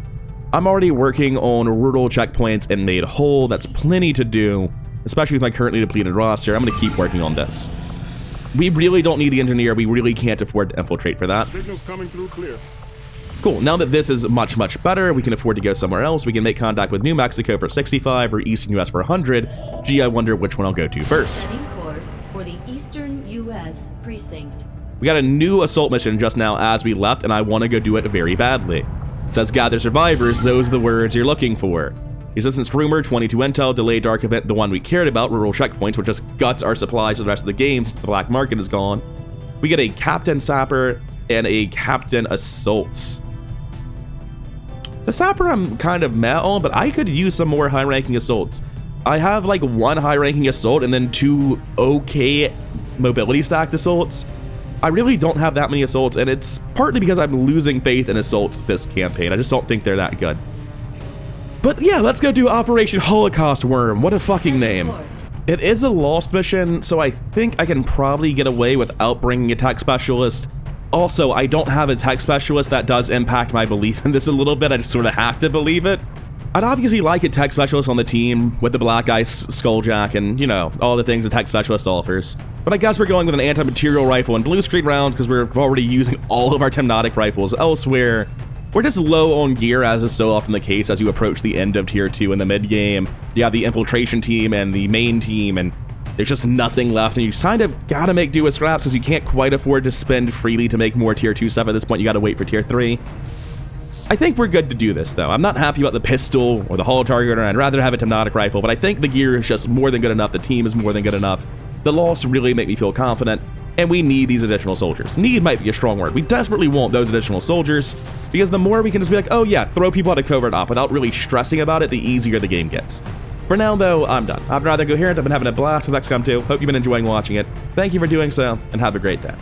I'm already working on rural checkpoints and made whole. That's plenty to do, especially with my currently depleted roster. I'm going to keep working on this. We really don't need the engineer. We really can't afford to infiltrate for that. Signals coming through clear. Cool, now that this is much, much better, we can afford to go somewhere else. We can make contact with New Mexico for 65 or Eastern US for 100. Gee, I wonder which one I'll go to first. Setting course for the Eastern US precinct. We got a new assault mission just now as we left, and I want to go do it very badly. It says gather survivors, those are the words you're looking for. Resistance rumor, 22 intel, delayed dark event, the one we cared about, rural checkpoints, which just guts our supplies for the rest of the game since the black market is gone. We get a Captain Sapper and a Captain Assault. The Sapper I'm kind of meh on, but I could use some more high-ranking assaults. I have like 1 high-ranking assault and then 2 okay mobility stacked assaults. I really don't have that many assaults, and it's partly because I'm losing faith in assaults this campaign. I just don't think they're that good. But yeah, let's go do Operation Holocaust Worm. What a fucking name. It is a lost mission, so I think I can probably get away without bringing a tech specialist. Also, I don't have a tech specialist. That does impact my belief in this a little bit. I just sort of have to believe it. I'd obviously like a tech specialist on the team with the Black Ice Skulljack and, you know, all the things a tech specialist offers. But I guess we're going with an anti-material rifle and blue screen rounds because we're already using all of our Temnotic rifles elsewhere. We're just low on gear, as is so often the case as you approach the end of Tier 2 in the mid-game. You have the Infiltration team and the main team, and there's just nothing left, and you kind of gotta make do with scraps because you can't quite afford to spend freely to make more Tier 2 stuff at this point. You gotta wait for Tier 3. I think we're good to do this, though. I'm not happy about the pistol or the hollow target, or I'd rather have a Temnotic rifle, but I think the gear is just more than good enough. The team is more than good enough. The loss really make me feel confident, and we need these additional soldiers. Need might be a strong word. We desperately want those additional soldiers, because the more we can just be like, oh yeah, throw people out of Covert op without really stressing about it, the easier the game gets. For now, though, I'm done. I'd rather go here, and I've been having a blast with XCOM 2. Hope you've been enjoying watching it. Thank you for doing so, and have a great day.